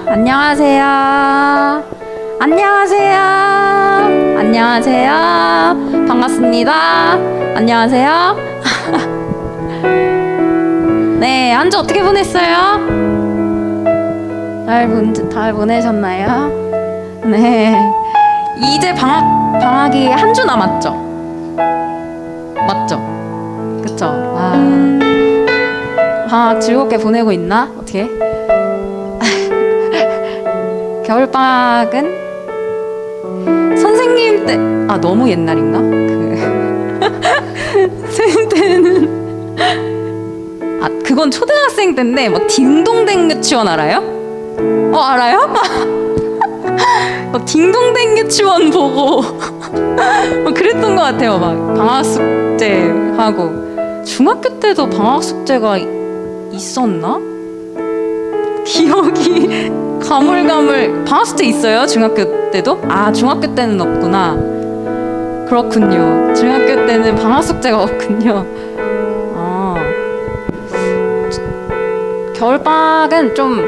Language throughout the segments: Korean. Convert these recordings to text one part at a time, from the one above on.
안녕하세요. 안녕하세요. 안녕하세요. 반갑습니다. 안녕하세요. 네, 한 주 어떻게 보냈어요? 잘 보내셨나요? 네. 이제 방학이 한 주 남았죠? 맞죠? 그쵸? 방학 즐겁게 보내고 있나? 어떻게? 겨울방학은 선생님 때, 너무 옛날인가? 선생님 때는 그건 초등학생 때인데 막 딩동댕 유치원 알아요? 알아요? 막 딩동댕 유치원 보고 막 그랬던 것 같아요. 막 방학 숙제 하고. 중학교 때도 방학 숙제가 있었나? 기억이 가물가물. 방학 숙제 있어요? 중학교 때도? 중학교 때는 없구나. 그렇군요. 중학교 때는 방학 숙제가 없군요. 겨울방학은 좀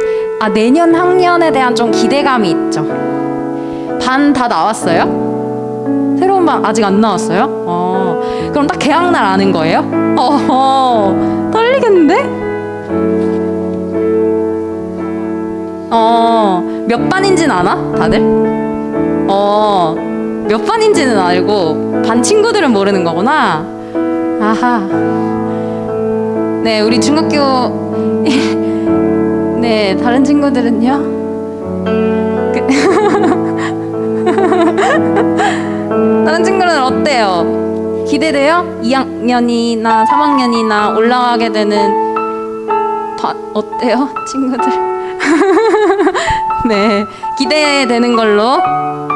내년 학년에 대한 좀 기대감이 있죠. 반 다 나왔어요? 새로운 반 아직 안 나왔어요? 그럼 딱 개학날 아는 거예요? 떨리겠는데? 몇 반인지는 아나? 다들? 몇 반인지는 알고 반 친구들은 모르는 거구나. 아하. 네, 우리 중학교 네, 다른 친구들은요? 다른 친구는 어때요? 기대돼요? 2학년이나 3학년이나 올라가게 되는 어때요? 친구들? 네, 기대되는 걸로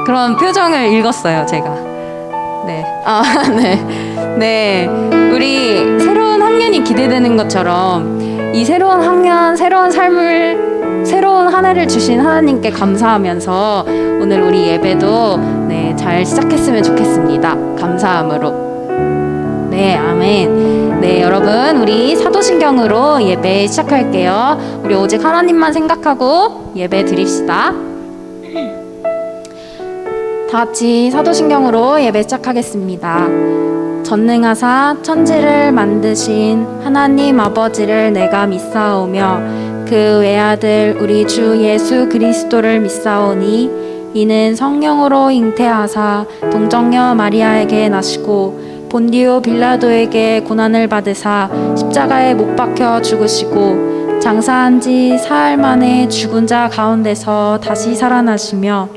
그런 표정을 읽었어요, 제가. 네, 네, 우리 새로운 학년이 기대되는 것처럼 이 새로운 학년, 새로운 삶을, 새로운 한 해를 주신 하나님께 감사하면서 오늘 우리 예배도 잘 시작했으면 좋겠습니다. 감사함으로. 네, 아멘. 네, 여러분, 우리 사도신경으로 예배 시작할게요. 우리 오직 하나님만 생각하고 예배 드립시다. 다 같이 사도신경으로 예배 시작하겠습니다. 전능하사 천지를 만드신 하나님 아버지를 내가 믿사오며 그 외아들 우리 주 예수 그리스도를 믿사오니 이는 성령으로 잉태하사 동정녀 마리아에게 나시고 본디오 빌라도에게 고난을 받으사 십자가에 못 박혀 죽으시고 장사한 지 사흘 만에 죽은 자 가운데서 다시 살아나시며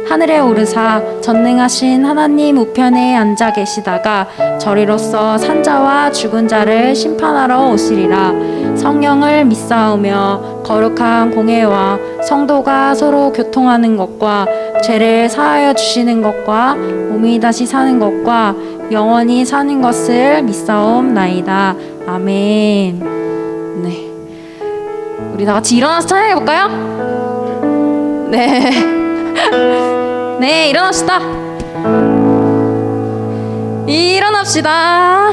하늘에 오르사 전능하신 하나님 우편에 앉아 계시다가 저리로서 산자와 죽은 자를 심판하러 오시리라. 성령을 믿사오며 거룩한 공회와 성도가 서로 교통하는 것과 죄를 사하여 주시는 것과 몸이 다시 사는 것과 영원히 사는 것을 믿사옵나이다. 아멘. 네, 우리 다 같이 일어나서 찬양해 볼까요? 네. 네, 일어납시다. 일어납시다.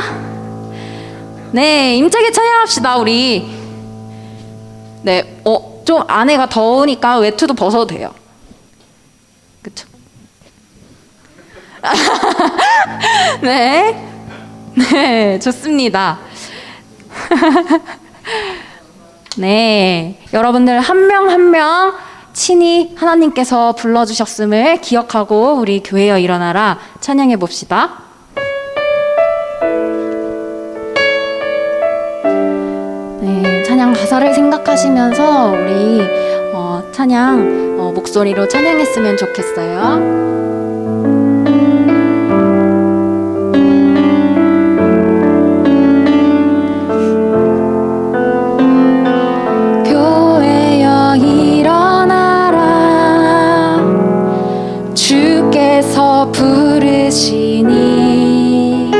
네, 힘차게 찬양합시다, 우리. 네, 좀 안에가 더우니까 외투도 벗어도 돼요. 그쵸? 네. 네, 좋습니다. 네, 여러분들 한 명 한 명 친히 하나님께서 불러주셨음을 기억하고 우리 교회여 일어나라 찬양해 봅시다. 네, 찬양 가사를 생각하시면서 우리 찬양 목소리로 찬양했으면 좋겠어요. 부르시니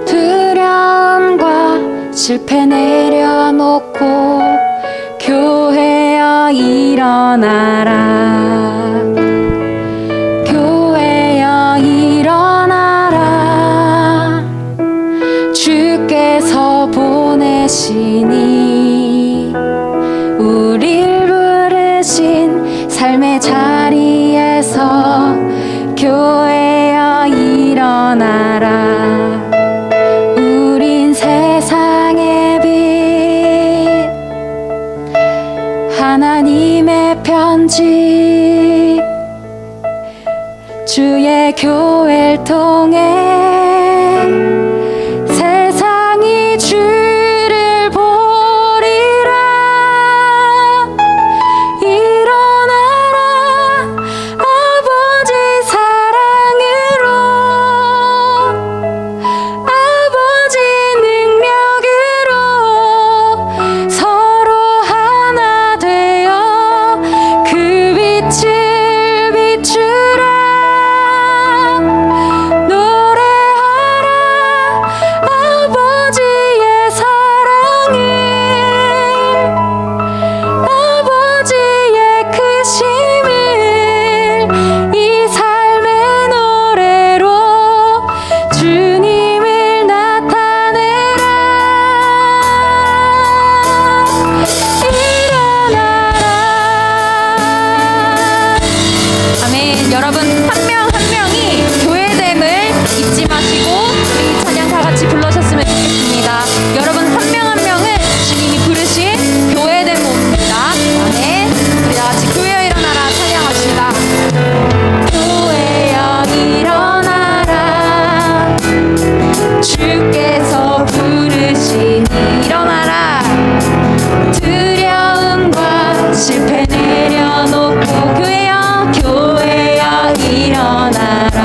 두려움과 실패 내려놓고 교회여 일어나라. 교회여 일어나라. 주께서 보내시니 삶의 자리에서 교회여 일어나라. 우린 세상의 빛, 하나님의 편지, 주의 교회를 통해 세상이 주를 보리라. 일어나라 아버지 사랑으로, 아버지 능력으로 서로 하나 되어 그 빛을 비추라. 아버지의 사랑을, 아버지의 크심을 이 삶의 노래로 주님을 나타내라. 일어나라. 아멘. 여러분 한 명 한 명이 교회됨을 잊지 마시고 우리 찬양 다 같이 불러셨으면 좋겠습니다. 여러분 한 명 한 명은 주님이 부르신 교회됨 옵니다. 아멘. 우리 다 같이 교회여 일어나라 찬양합시다. 교회여 일어나라. 주께서 부르시니 일어나라. 두려움과 실패 내려놓고 교회여, 교회여 일어나라.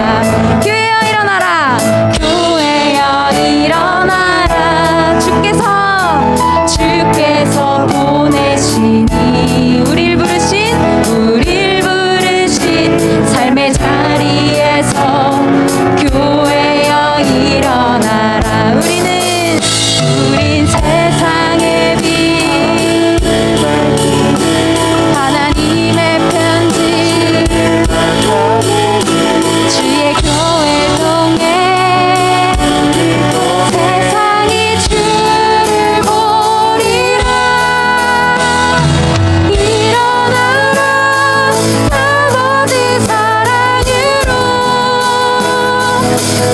교회여 일어나라. 교회여 일어나라. 주께서 보내시니 우릴 부르신 삶의 자리에서 교회여 일어나라. 우린 세상의 빛, 하나님의 편지, 주의 교회 통해 세상이 주를 보리라. 일어나라 아버지 사랑으로,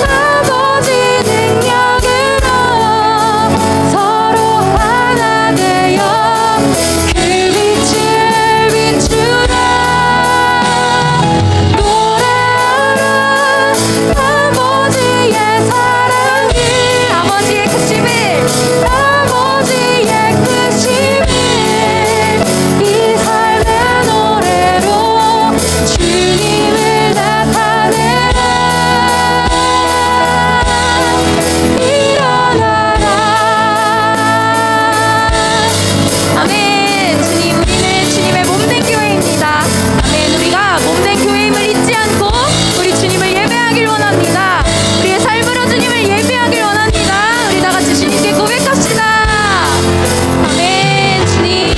아버지 능력으로 서로 하나 되어 그 빛을 비추라. 노래하라 아버지의 사랑을, 아버지의 크심을, 아버지의 크심을 이 삶의 노래로 주님을 나타내라. 일어나라. 아멘. 주님, 우리는 주님의 몸된 교회입니다. 아멘. 우리가 몸된 교회임을 잊지 않고 우리 주님을 예배하길 원합니다. 우리의 삶으로 주님을 예배하길 원합니다. 우리 다 같이 주님께 고백합시다. 아멘. 주님,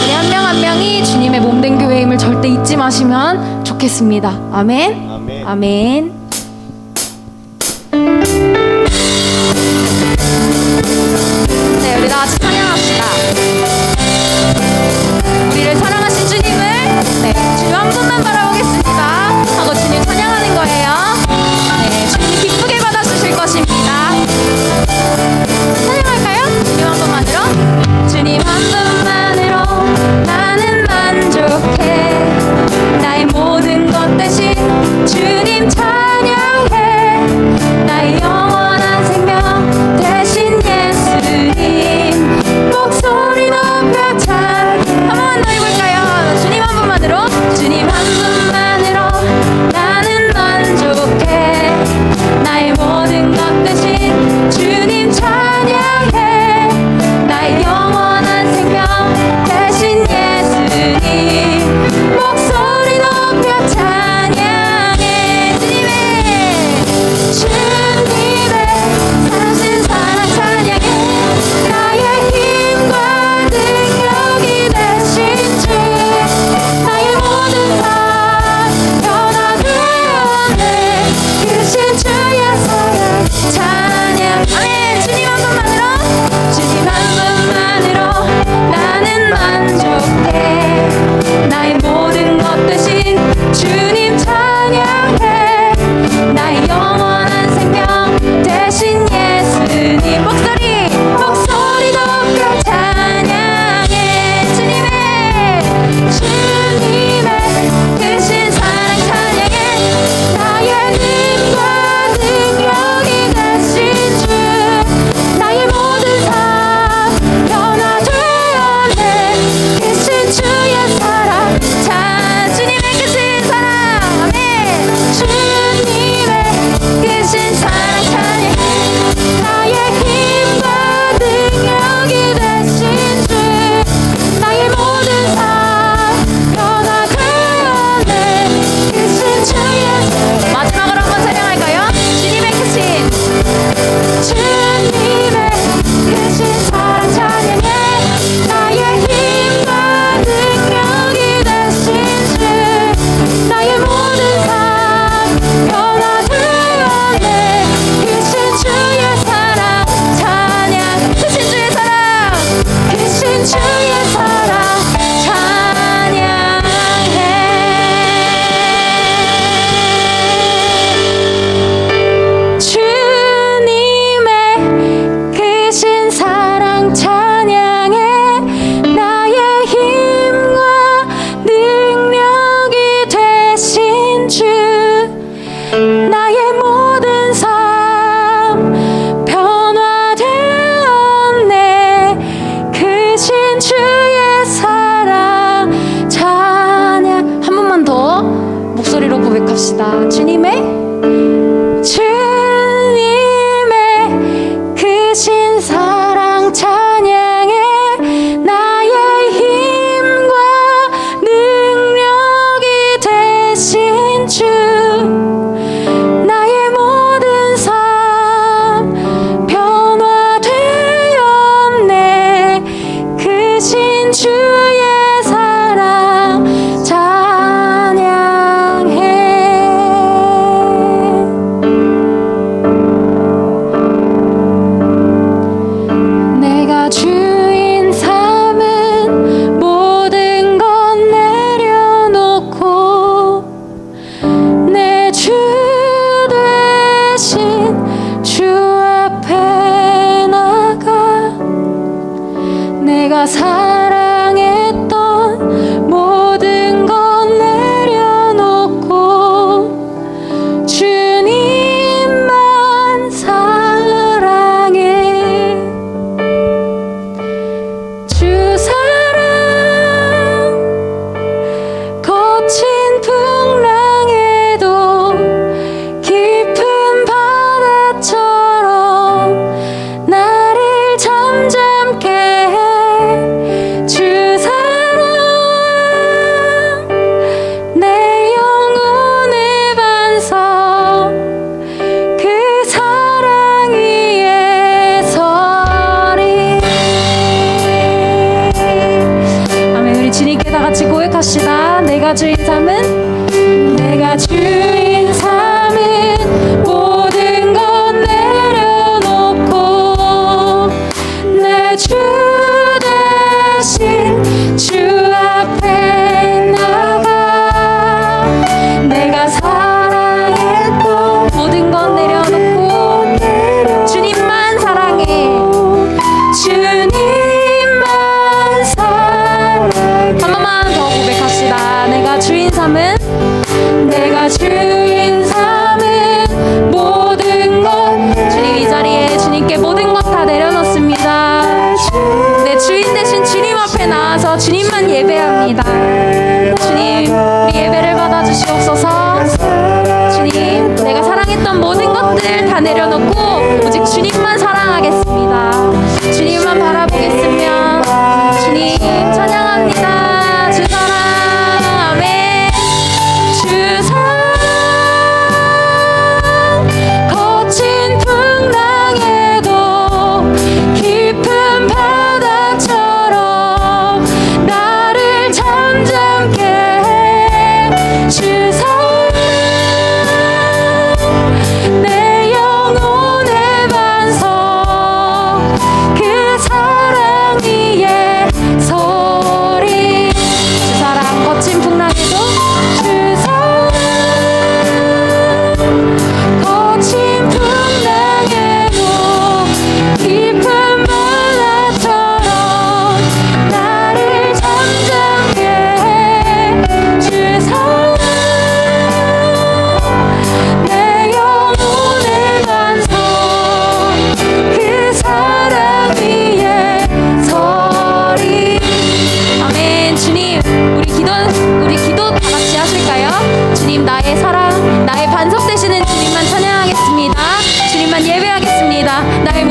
우리 한 명 한 명이 주님의 몸된 교회임을 절대 잊지 마시면 좋겠습니다. 아멘. 아멘. 아멘. 네, 우리 다 같이 찬양합시다. 우리를 사랑하신 주님을, 네, 주님 한 분만 바라보겠습니다 하고 주님 찬양하는 거예요. 네, 주님 기쁘게 받아주실 것입니다. 찬양할까요? 주님 한 분만으로. 주님 한 분만으로 나는 만족해. 나의 모든 것 대신 주님 찬양.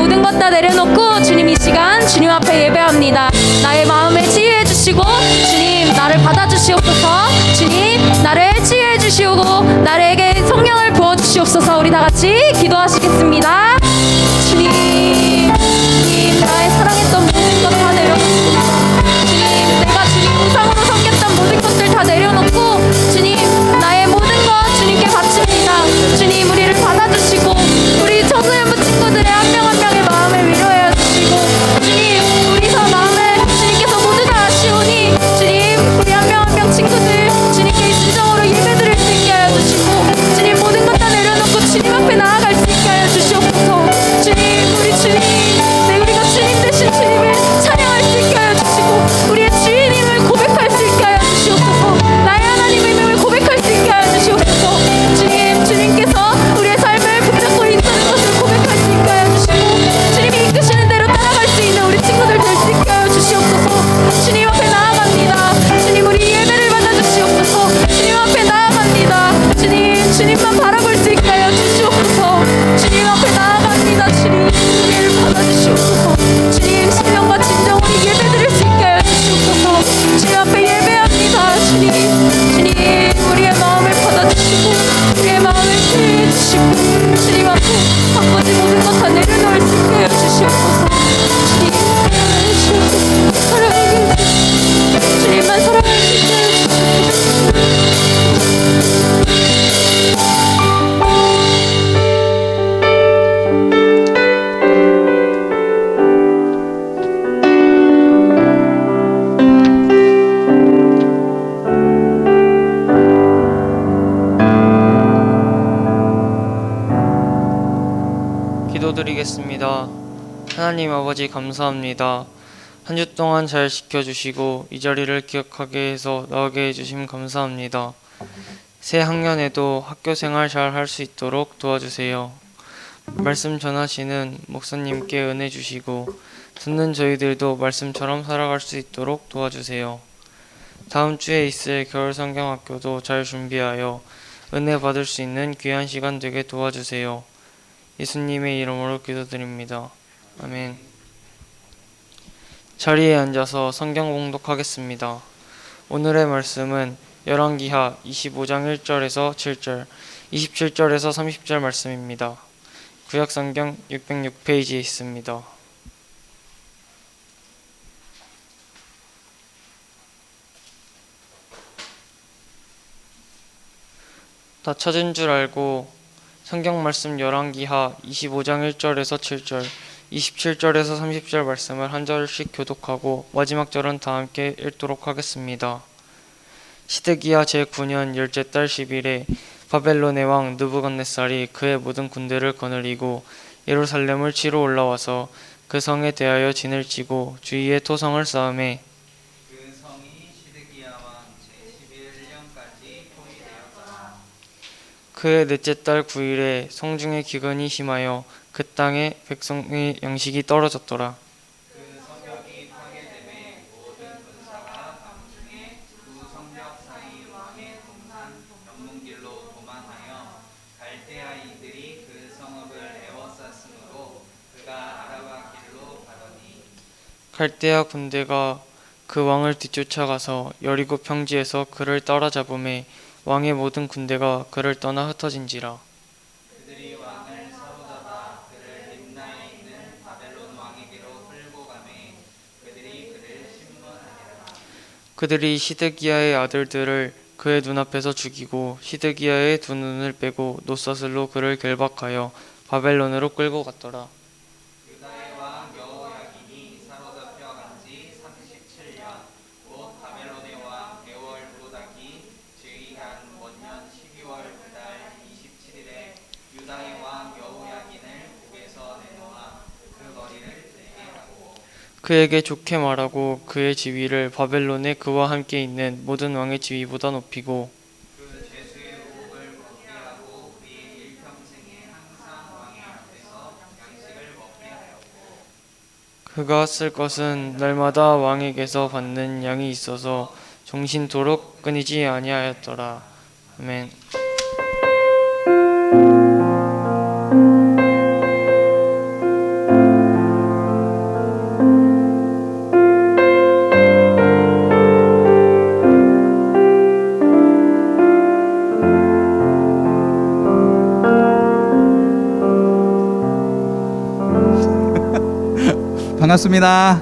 모든 것 다 내려놓고 주님 이 시간 주님 앞에 예배합니다. 나의 마음을 치유해 주시고 주님 나를 받아주시옵소서. 주님 나를 치유해 주시고 나에게 성령을 부어주시옵소서. 우리 다 같이 기도하시겠습니다. 주님, 주님 나의 사랑했던 모든 것 다 내려놓습니다. 주님 내가 주님 우상으로 섬겼던 모든 것들 다 내려놓고 주님 나의 모든 것 주님께 바칩니다. 주님 우리를 받아주시고 우리 청소년부 친구들의 한 명 한 명의 마음을 위로해 주시고 주님 우리서 마음을 주님께서 모두 다 아시오니 주님 우리 한 명 한 명 친구들 주님께 진정으로 예배드릴 수 있게 하여 주시고 주님 모든 것 다 내려놓고 주님 앞에 나아갈 수 있게 하여 주시옵소서. 주님 우리 주님 우리가 주님 대신 주님을 찬양할 수 있게 하여 주시고 우리의 주인임을 고백할 수 있게 하여 주시옵소서. 나의 하나님임을 고백할 수 있게 하여 주시옵소서. 주님 주님께서 우리의 삶을 붙잡고 있다는 것을 고백할 수 있게 하여 주시고 주님이 이끄시는 대로 따라갈 수 있는 우리 친구들 될 수 있게 하여 주시옵소서. 주님 앞에 나아갑니다. 주님 우리 예배를 받아주시옵소서. 주님 앞에 나아갑니다. 주님 주님만 바라볼 수 있게 하여 주시옵소서. 주님 앞에 나아갑니다. 주님 우리를 받아주시옵소서. 주님 신령과 진정으로 예배드릴 수 있게 하여 주시옵소서. 주님 앞에 예배합니다. 주님 주님 우리의 마음을 받아주시고 우리의 마음을 치유해 주시고 주님 앞에 아버지 모든 것 다 내려놓을 수 있게 하여 주시옵소서. 주님 사랑해 주시옵소서. 사랑해 주시옵소서. 주님만 사랑할 수 있게 하여 주시옵소서. 기도드리겠습니다. 하나님 아버지 감사합니다. 한 주 동안 잘 지켜주시고 이 자리를 기억하게 해서 나오게 해주심 감사합니다. 새 학년에도 학교 생활 잘 할 수 있도록 도와주세요. 말씀 전하시는 목사님께 은혜 주시고 듣는 저희들도 말씀처럼 살아갈 수 있도록 도와주세요. 다음 주에 있을 겨울 성경학교도 잘 준비하여 은혜 받을 수 있는 귀한 시간 되게 도와주세요. 예수님의 이름으로 기도드립니다. 아멘. 자리에 앉아서 성경 봉독하겠습니다. 오늘의 말씀은 열왕기하 25장 1절에서 7절, 27절에서 30절 말씀입니다. 구약성경 606페이지에 있습니다. 다 찾은 줄 알고 성경 말씀 열왕기하 25장 1절에서 7절, 27절에서 30절 말씀을 한 절씩 교독하고 마지막 절은 다 함께 읽도록 하겠습니다. 시드기야 제9년 열째 달 10일에 바벨론의 왕 느부갓네살이 그의 모든 군대를 거느리고 예루살렘을 치러 올라와서 그 성에 대하여 진을 치고 주위에 토성을 쌓음에 그 성이 시드기야 왕 제11년까지 포위되었더라. 그의 넷째 달 9일에 성중의 기근이 심하여 그 땅에 백성의 양식이 떨어졌더라. 그 성벽이 파괴됨에 모든 군사가 밤중에 두 성벽 사이 왕의 동산 영문길로 도망하여 갈대아인들이 그 성읍을 에워쌌으므로 그가 아라바 길로 가더니 갈대아 군대가 그 왕을 뒤쫓아가서 여리고 평지에서 그를 따라잡음에 왕의 모든 군대가 그를 떠나 흩어진지라. 그들이 왕을 사로잡아 그를 림나에 있는 바벨론 왕에게로 끌고 가매 그들이 그를 심문하니라. 그들이 시드기야의 아들들을 그의 눈앞에서 죽이고 시드기야의 두 눈을 빼고 노사슬로 그를 결박하여 바벨론으로 끌고 갔더라. 유다의 왕 여호야긴이 사로잡혀 간지 37년 곧 바벨론의 왕 에월로닥이 즉위한 원년 12월 그달 27일에 유다의 왕 여호야긴을 북에서 내놓아 그 거리를 들게 하고 그에게 좋게 말하고 그의 지위를 바벨론에 그와 함께 있는 모든 왕의 지위보다 높이고 그 죄수의 옥을 벗게 하고 그의 일평생에 항상 왕의 앞에서 양식을 먹게 하였고 그가 쓸 것은 날마다 왕에게서 받는 양이 있어서 종신토록 끊이지 아니하였더라. 아멘. 반갑습니다.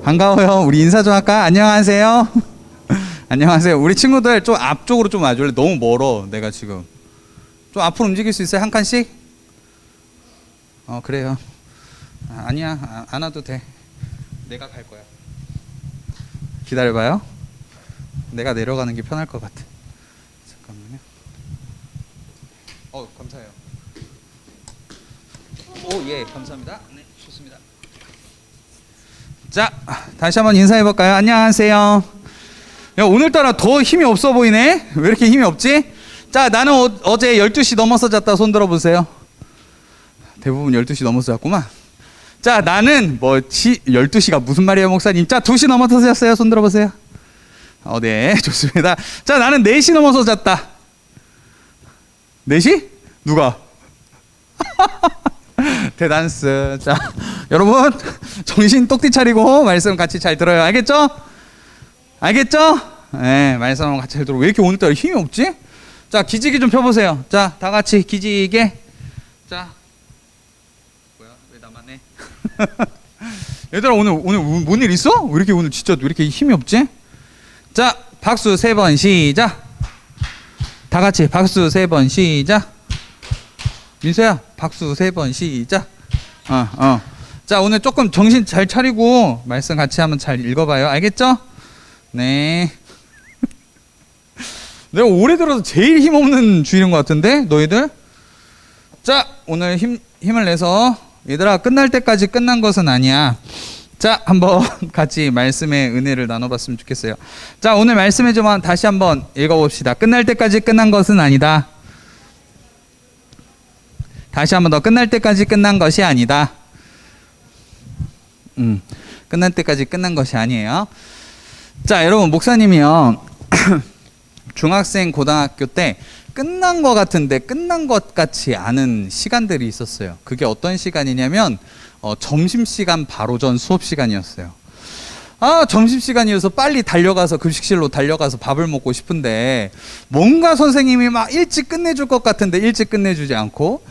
반가워요. 우리 인사 좀 할까? 안녕하세요. 안녕하세요. 우리 친구들 좀 앞쪽으로 좀 와줄래? 너무 멀어. 내가 지금 좀 앞으로 움직일 수 있어요? 한 칸씩? 그래요. 아니야, 안 와도 돼. 내가 갈 거야. 기다려봐요. 내가 내려가는 게 편할 것 같아. 잠깐만요. 감사해요. 예, 감사합니다. 네, 좋습니다. 자, 다시 한번 인사해 볼까요? 안녕하세요. 야, 오늘따라 더 힘이 없어 보이네. 왜 이렇게 힘이 없지? 자, 나는 어제 12시 넘어서 잤다. 손 들어 보세요. 대부분 12시 넘어서 잤구만. 자, 나는 12시가 무슨 말이에요, 목사님? 자, 2시 넘어서 잤어요. 손 들어 보세요. 네, 좋습니다. 자, 나는 4시 넘어서 잤다. 4시? 누가? 대단스. 자, 여러분 정신 똑띠 차리고 말씀 같이 잘 들어요. 알겠죠? 알겠죠? 네, 말씀 같이 잘 들어. 왜 이렇게 오늘따라 힘이 없지? 자, 기지개 좀 펴보세요. 자, 다 같이 기지개. 자, 뭐야? 왜 나만 해? 얘들아, 오늘 뭔 일 있어? 왜 이렇게 오늘 진짜 왜 이렇게 힘이 없지? 자, 박수 3번 시작. 다 같이 박수 3번 시작. 민서야, 박수 3번 시작. 자, 오늘 조금 정신 잘 차리고 말씀 같이 한번 잘 읽어봐요. 알겠죠? 네. 내가 올해 들어서 제일 힘없는 주일인 것 같은데, 너희들? 자, 오늘 힘을 내서 얘들아, 끝날 때까지 끝난 것은 아니야. 자, 한번 같이 말씀의 은혜를 나눠봤으면 좋겠어요. 자, 오늘 말씀의 좀 다시 한번 읽어봅시다. 끝날 때까지 끝난 것은 아니다. 다시 한번 더, 끝날 때까지 끝난 것이 아니다. 끝날 때까지 끝난 것이 아니에요. 자, 여러분, 목사님이요 중학생 고등학교 때 끝난 것 같은데 끝난 것 같지 않은 시간들이 있었어요. 그게 어떤 시간이냐면 점심시간 바로 전 수업 시간이었어요. 점심시간이어서 빨리 달려가서 급식실로 달려가서 밥을 먹고 싶은데 뭔가 선생님이 막 일찍 끝내줄 것 같은데 일찍 끝내주지 않고,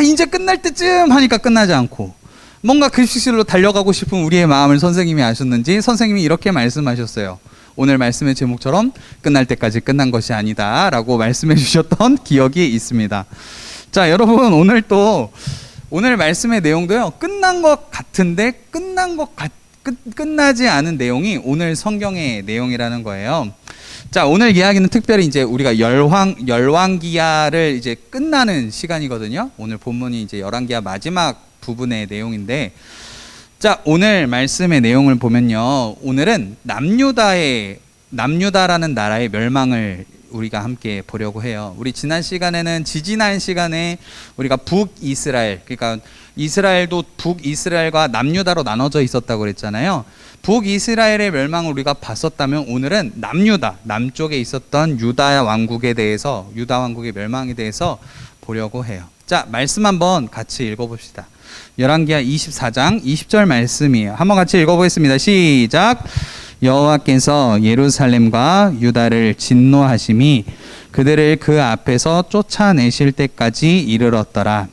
이제 끝날 때쯤 하니까 끝나지 않고, 뭔가 급식실로 달려가고 싶은 우리의 마음을 선생님이 아셨는지 선생님이 이렇게 말씀하셨어요. 오늘 말씀의 제목처럼 끝날 때까지 끝난 것이 아니다 라고 말씀해 주셨던 기억이 있습니다. 자, 여러분, 오늘 말씀의 내용도요, 끝난 것 같은데 끝나지 않은 내용이 오늘 성경의 내용이라는 거예요. 자, 오늘 이야기는 특별히 이제 우리가 열왕기하를 이제 끝나는 시간이거든요. 오늘 본문이 이제 열왕기하 마지막 부분의 내용인데, 자, 오늘 말씀의 내용을 보면요, 오늘은 남유다라는 나라의 멸망을 우리가 함께 보려고 해요. 우리 지난 시간에 우리가 북이스라엘, 그러니까 이스라엘도 북이스라엘과 남유다로 나눠져 있었다고 그랬잖아요. 북이스라엘의 멸망을 우리가 봤었다면 오늘은 남쪽에 있었던 유다 왕국의 멸망에 대해서 보려고 해요. 자, 말씀 한번 같이 읽어봅시다. 열왕기하 24장 20절 말씀이에요. 한번 같이 읽어보겠습니다. 시작. 여호와께서 예루살렘과 유다를 진노하심이 그들을 그 앞에서 쫓아내실 때까지 이르렀더라.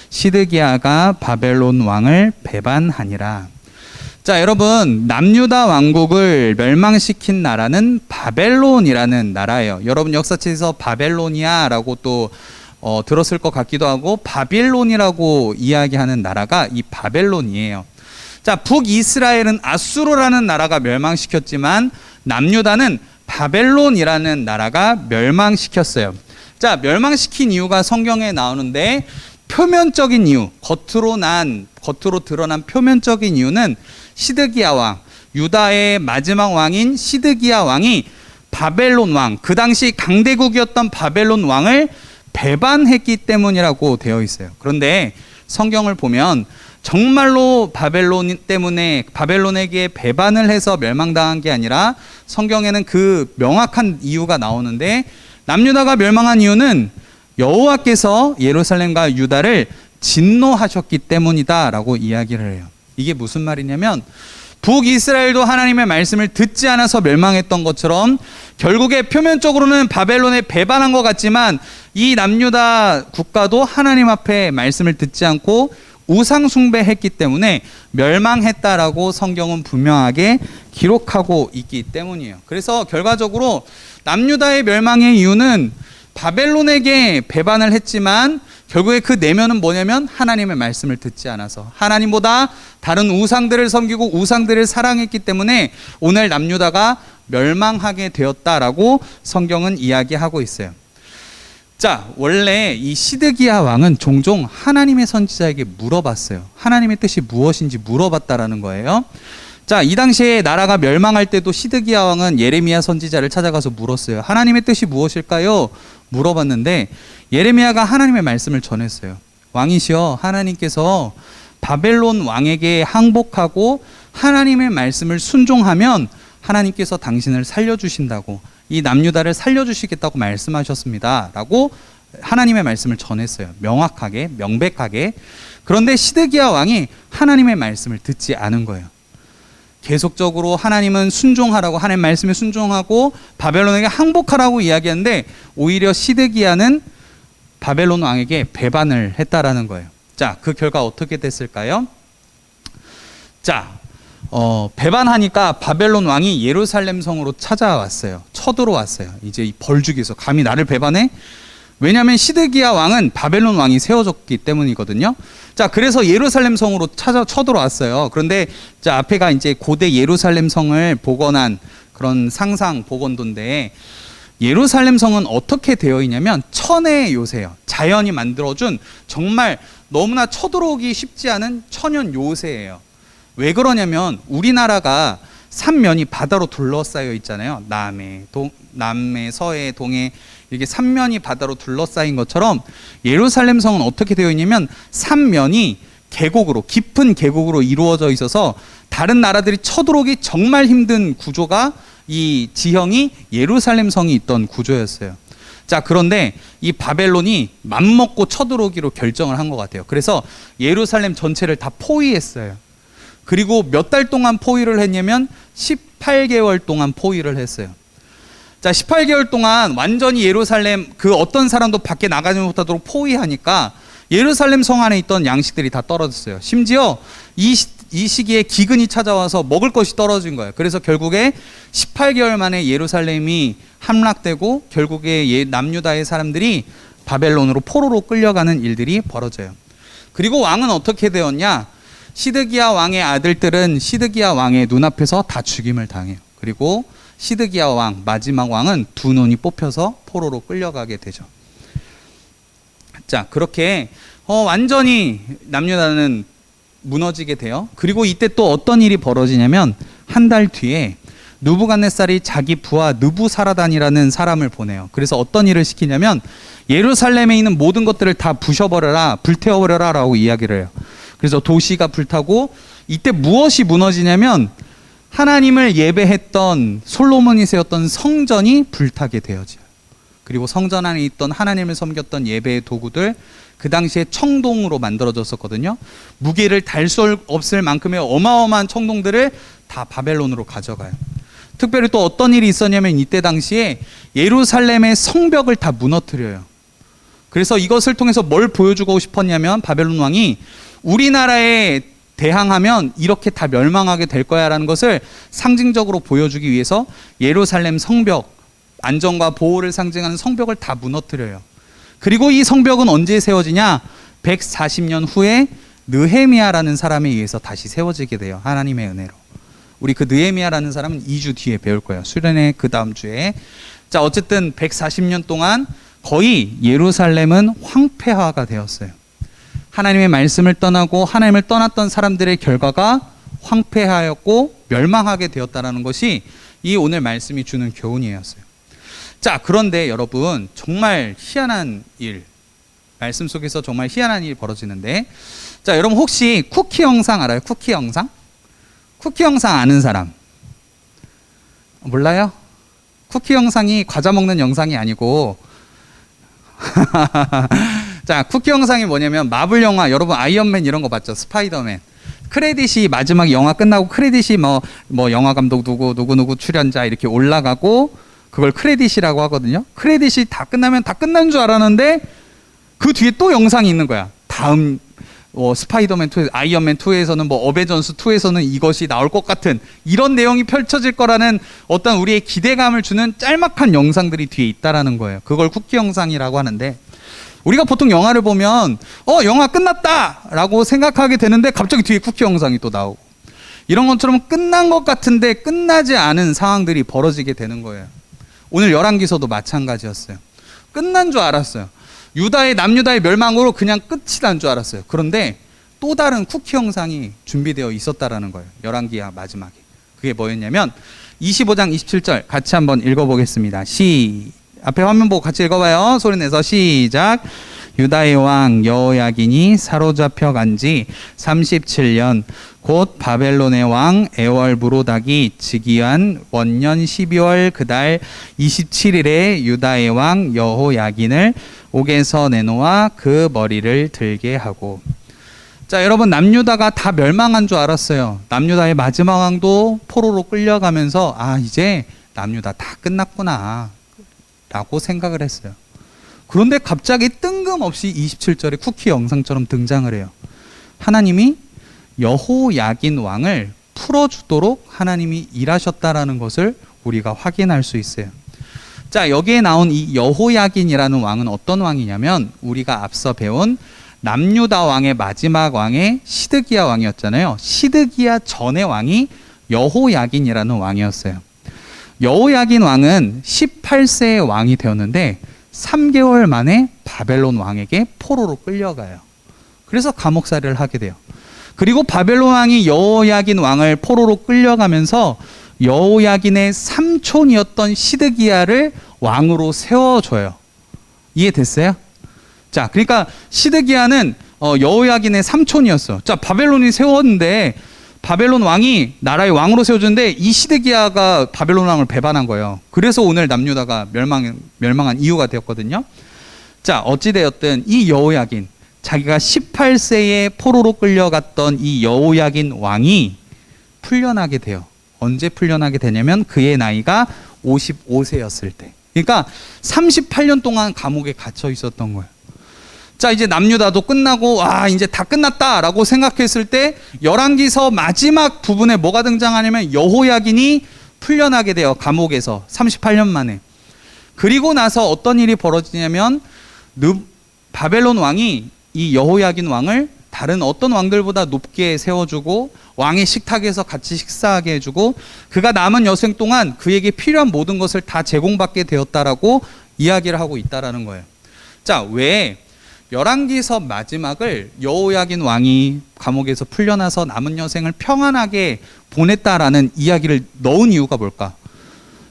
시드기야가 바벨론 왕을 배반하니라. 자, 여러분, 남유다 왕국을 멸망시킨 나라는 바벨론이라는 나라예요. 여러분, 역사책에서 바벨로니아라고 또 들었을 것 같기도 하고 바빌론이라고 이야기하는 나라가 이 바벨론이에요. 자, 북이스라엘은 아수르라는 나라가 멸망시켰지만 남유다는 바벨론이라는 나라가 멸망시켰어요. 자, 멸망시킨 이유가 성경에 나오는데, 표면적인 이유, 겉으로 드러난 표면적인 이유는 시드기야 왕, 유다의 마지막 왕인 시드기야 왕이 바벨론 왕, 그 당시 강대국이었던 바벨론 왕을 배반했기 때문이라고 되어 있어요. 그런데 성경을 보면 정말로 바벨론에게 배반을 해서 멸망당한 게 아니라 성경에는 그 명확한 이유가 나오는데, 남유다가 멸망한 이유는 여호와께서 예루살렘과 유다를 진노하셨기 때문이다라고 이야기를 해요. 이게 무슨 말이냐면, 북이스라엘도 하나님의 말씀을 듣지 않아서 멸망했던 것처럼 결국에 표면적으로는 바벨론에 배반한 것 같지만 이 남유다 국가도 하나님 앞에 말씀을 듣지 않고 우상 숭배했기 때문에 멸망했다라고 성경은 분명하게 기록하고 있기 때문이에요. 그래서 결과적으로 남유다의 멸망의 이유는 바벨론에게 배반을 했지만 결국에 그 내면은 뭐냐면 하나님의 말씀을 듣지 않아서 하나님보다 다른 우상들을 섬기고 우상들을 사랑했기 때문에 오늘 남유다가 멸망하게 되었다라고 성경은 이야기하고 있어요. 자, 원래 이 시드기야 왕은 종종 하나님의 선지자에게 물어봤어요. 하나님의 뜻이 무엇인지 물어봤다라는 거예요. 자, 이 당시에 나라가 멸망할 때도 시드기야 왕은 예레미야 선지자를 찾아가서 물었어요. 하나님의 뜻이 무엇일까요? 물어봤는데 예레미야가 하나님의 말씀을 전했어요. 왕이시여, 하나님께서 바벨론 왕에게 항복하고 하나님의 말씀을 순종하면 하나님께서 당신을 살려주신다고, 이 남유다를 살려주시겠다고 말씀하셨습니다 라고 하나님의 말씀을 전했어요. 명확하게, 명백하게. 그런데 시드기야 왕이 하나님의 말씀을 듣지 않은 거예요. 계속적으로 하나님은 순종하라고, 하나님 말씀에 순종하고 바벨론에게 항복하라고 이야기하는데 오히려 시드기야는 바벨론 왕에게 배반을 했다라는 거예요. 자, 그 결과 어떻게 됐을까요? 자, 배반하니까 바벨론 왕이 예루살렘 성으로 찾아왔어요. 쳐들어왔어요. 이제 이 벌주기에서 감히 나를 배반해? 왜냐하면 시드기야 왕은 바벨론 왕이 세워졌기 때문이거든요. 자, 그래서 예루살렘 성으로 쳐들어왔어요. 그런데 자, 앞에가 이제 고대 예루살렘 성을 복원한 그런 상상 복원도인데, 예루살렘 성은 어떻게 되어 있냐면 천의 요새예요. 자연이 만들어준 정말 너무나 쳐들어오기 쉽지 않은 천연 요새예요. 왜 그러냐면 우리나라가 삼면이 바다로 둘러싸여 있잖아요. 남해, 서해, 동해 이렇게 삼면이 바다로 둘러싸인 것처럼 예루살렘 성은 어떻게 되어 있냐면 삼면이 계곡으로, 깊은 계곡으로 이루어져 있어서 다른 나라들이 쳐들어오기 정말 힘든 구조가, 이 지형이 예루살렘 성이 있던 구조였어요. 자, 그런데 이 바벨론이 맘먹고 쳐들어오기로 결정을 한 것 같아요. 그래서 예루살렘 전체를 다 포위했어요. 그리고 몇 달 동안 포위를 했냐면 18개월 동안 포위를 했어요. 자, 18개월 동안 완전히 예루살렘 그 어떤 사람도 밖에 나가지 못하도록 포위하니까 예루살렘 성 안에 있던 양식들이 다 떨어졌어요. 심지어 이 시기에 기근이 찾아와서 먹을 것이 떨어진 거예요. 그래서 결국에 18개월 만에 예루살렘이 함락되고 결국에 남유다의 사람들이 바벨론으로 포로로 끌려가는 일들이 벌어져요. 그리고 왕은 어떻게 되었냐? 시드기야 왕의 아들들은 시드기야 왕의 눈앞에서 다 죽임을 당해요. 그리고 시드기야 왕, 마지막 왕은 두 눈이 뽑혀서 포로로 끌려가게 되죠. 자, 그렇게 완전히 남유다는 무너지게 돼요. 그리고 이때 또 어떤 일이 벌어지냐면 한 달 뒤에 느부갓네살이 자기 부하 느부사라단이라는 사람을 보내요. 그래서 어떤 일을 시키냐면 예루살렘에 있는 모든 것들을 다 부셔버려라, 불태워버려라 라고 이야기를 해요. 그래서 도시가 불타고 이때 무엇이 무너지냐면 하나님을 예배했던 솔로몬이 세웠던 성전이 불타게 되어져요. 그리고 성전 안에 있던 하나님을 섬겼던 예배의 도구들, 그 당시에 청동으로 만들어졌었거든요. 무게를 달 수 없을 만큼의 어마어마한 청동들을 다 바벨론으로 가져가요. 특별히 또 어떤 일이 있었냐면 이때 당시에 예루살렘의 성벽을 다 무너뜨려요. 그래서 이것을 통해서 뭘 보여주고 싶었냐면 바벨론 왕이 우리나라에 대항하면 이렇게 다 멸망하게 될 거야 라는 것을 상징적으로 보여주기 위해서 예루살렘 성벽, 안전과 보호를 상징하는 성벽을 다 무너뜨려요. 그리고 이 성벽은 언제 세워지냐? 140년 후에 느헤미야라는 사람에 의해서 다시 세워지게 돼요. 하나님의 은혜로. 우리 그 느헤미야라는 사람은 2주 뒤에 배울 거예요. 수련회 그 다음 주에. 자, 어쨌든 140년 동안 거의 예루살렘은 황폐화가 되었어요. 하나님의 말씀을 떠나고 하나님을 떠났던 사람들의 결과가 황폐하였고 멸망하게 되었다는 것이 이 오늘 말씀이 주는 교훈이었어요. 자, 그런데 여러분, 정말 희한한 일, 말씀 속에서 정말 희한한 일이 벌어지는데, 자, 여러분 혹시 쿠키 영상 알아요? 쿠키 영상? 쿠키 영상 아는 사람? 몰라요? 쿠키 영상이 과자 먹는 영상이 아니고 자, 쿠키 영상이 뭐냐면 마블 영화, 여러분 아이언맨 이런 거 봤죠? 스파이더맨. 크레딧이 마지막 영화 끝나고 크레딧이 뭐 영화 감독 누구 출연자 이렇게 올라가고 그걸 크레딧이라고 하거든요. 크레딧이 다 끝나면 다 끝난 줄 알았는데 그 뒤에 또 영상이 있는 거야. 다음 스파이더맨 2, 아이언맨 2에서는 뭐 어베전스 2에서는 이것이 나올 것 같은 이런 내용이 펼쳐질 거라는 어떤 우리의 기대감을 주는 짤막한 영상들이 뒤에 있다라는 거예요. 그걸 쿠키 영상이라고 하는데, 우리가 보통 영화를 보면 영화 끝났다라고 생각하게 되는데 갑자기 뒤에 쿠키 영상이 또 나오고, 이런 것처럼 끝난 것 같은데 끝나지 않은 상황들이 벌어지게 되는 거예요. 오늘 열왕기서도 마찬가지였어요. 끝난 줄 알았어요. 남유다의 멸망으로 그냥 끝이 난 줄 알았어요. 그런데 또 다른 쿠키 영상이 준비되어 있었다라는 거예요. 열왕기야 마지막에. 그게 뭐였냐면 25장 27절 같이 한번 읽어보겠습니다. 앞에 화면 보고 같이 읽어봐요. 소리내서 시작. 유다의 왕 여호야긴이 사로잡혀 간 지 37년 곧 바벨론의 왕 에월부로닥이 즉위한 원년 12월 그달 27일에 유다의 왕 여호야긴을 옥에서 내놓아 그 머리를 들게 하고. 자, 여러분, 남유다가 다 멸망한 줄 알았어요. 남유다의 마지막 왕도 포로로 끌려가면서 이제 남유다 다 끝났구나 라고 생각을 했어요. 그런데 갑자기 뜬금없이 27절에 쿠키 영상처럼 등장을 해요. 하나님이 여호야긴 왕을 풀어주도록 하나님이 일하셨다라는 것을 우리가 확인할 수 있어요. 자, 여기에 나온 이 여호야긴이라는 왕은 어떤 왕이냐면 우리가 앞서 배운 남유다 왕의 마지막 왕의 시드기야 왕이었잖아요. 시드기야 전의 왕이 여호야긴이라는 왕이었어요. 여호야긴 왕은 18세의 왕이 되었는데 3개월 만에 바벨론 왕에게 포로로 끌려가요. 그래서 감옥살이를 하게 돼요. 그리고 바벨론 왕이 여호야긴 왕을 포로로 끌려가면서 여호야긴의 삼촌이었던 시드기야를 왕으로 세워줘요. 이해됐어요? 자, 그러니까 시드기야는 여호야긴의 삼촌이었어. 자, 바벨론이 세웠는데 바벨론 왕이 나라의 왕으로 세워주는데 이 시드기야가 바벨론 왕을 배반한 거예요. 그래서 오늘 남유다가 멸망한 이유가 되었거든요. 자, 어찌되었든 이 여호야긴, 자기가 18세에 포로로 끌려갔던 이 여호야긴 왕이 풀려나게 돼요. 언제 풀려나게 되냐면 그의 나이가 55세였을 때. 그러니까 38년 동안 감옥에 갇혀 있었던 거예요. 자, 이제 남유다도 끝나고 이제 다 끝났다라고 생각했을 때 열왕기서 마지막 부분에 뭐가 등장하냐면 여호야긴이 풀려나게 돼요. 감옥에서 38년 만에. 그리고 나서 어떤 일이 벌어지냐면 바벨론 왕이 이 여호야긴 왕을 다른 어떤 왕들보다 높게 세워주고 왕의 식탁에서 같이 식사하게 해주고 그가 남은 여생 동안 그에게 필요한 모든 것을 다 제공받게 되었다라고 이야기를 하고 있다라는 거예요. 자, 왜 열왕기서 마지막을 여호야긴 왕이 감옥에서 풀려나서 남은 여생을 평안하게 보냈다라는 이야기를 넣은 이유가 뭘까?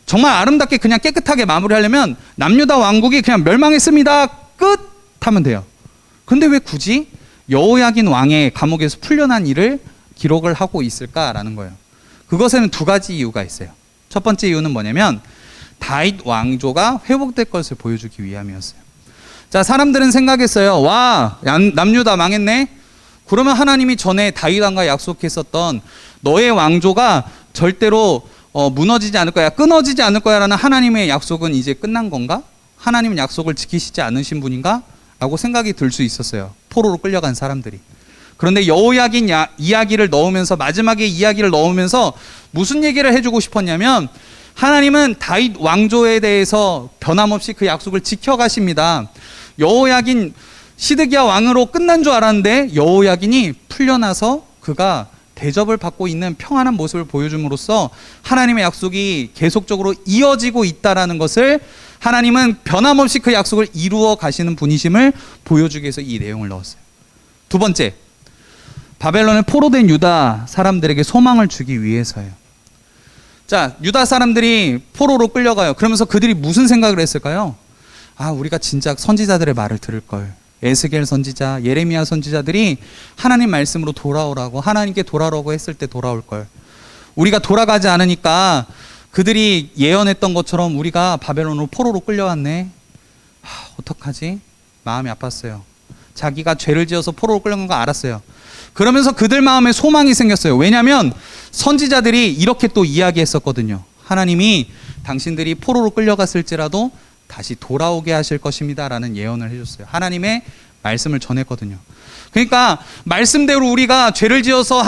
정말 아름답게 그냥 깨끗하게 마무리하려면 남유다 왕국이 그냥 멸망했습니다. 끝! 하면 돼요. 근데 왜 굳이 여호야긴 왕의 감옥에서 풀려난 일을 기록을 하고 있을까라는 거예요. 그것에는 두 가지 이유가 있어요. 첫 번째 이유는 뭐냐면 다윗 왕조가 회복될 것을 보여주기 위함이었어요. 자, 사람들은 생각했어요. 남유다 망했네? 그러면 하나님이 전에 다윗 왕과 약속했었던 너의 왕조가 절대로 무너지지 않을 거야, 끊어지지 않을 거야 라는 하나님의 약속은 이제 끝난 건가? 하나님은 약속을 지키시지 않으신 분인가? 라고 생각이 들 수 있었어요. 포로로 끌려간 사람들이. 그런데 여호야긴 이야기를 넣으면서 마지막에 이야기를 넣으면서 무슨 얘기를 해주고 싶었냐면 하나님은 다윗 왕조에 대해서 변함없이 그 약속을 지켜가십니다. 여호야긴 시드기야 왕으로 끝난 줄 알았는데 여호야긴이 풀려나서 그가 대접을 받고 있는 평안한 모습을 보여줌으로써 하나님의 약속이 계속적으로 이어지고 있다라는 것을 하나님은 변함없이 그 약속을 이루어 가시는 분이심을 보여주기 위해서 이 내용을 넣었어요. 두 번째, 바벨론에 포로된 유다 사람들에게 소망을 주기 위해서예요. 자, 유다 사람들이 포로로 끌려가요. 그러면서 그들이 무슨 생각을 했을까요? 우리가 진짜 선지자들의 말을 들을 걸. 에스겔 선지자, 예레미야 선지자들이 하나님 말씀으로 돌아오라고, 하나님께 돌아오라고 했을 때 돌아올 걸. 우리가 돌아가지 않으니까 그들이 예언했던 것처럼 우리가 바벨론으로 포로로 끌려왔네. 어떡하지? 마음이 아팠어요. 자기가 죄를 지어서 포로로 끌려간 거 알았어요. 그러면서 그들 마음에 소망이 생겼어요. 왜냐하면 선지자들이 이렇게 또 이야기했었거든요. 하나님이 당신들이 포로로 끌려갔을지라도 다시 돌아오게 하실 것입니다 라는 예언을 해줬어요. 하나님의 말씀을 전했거든요. 그러니까 말씀대로 우리가 죄를 지어서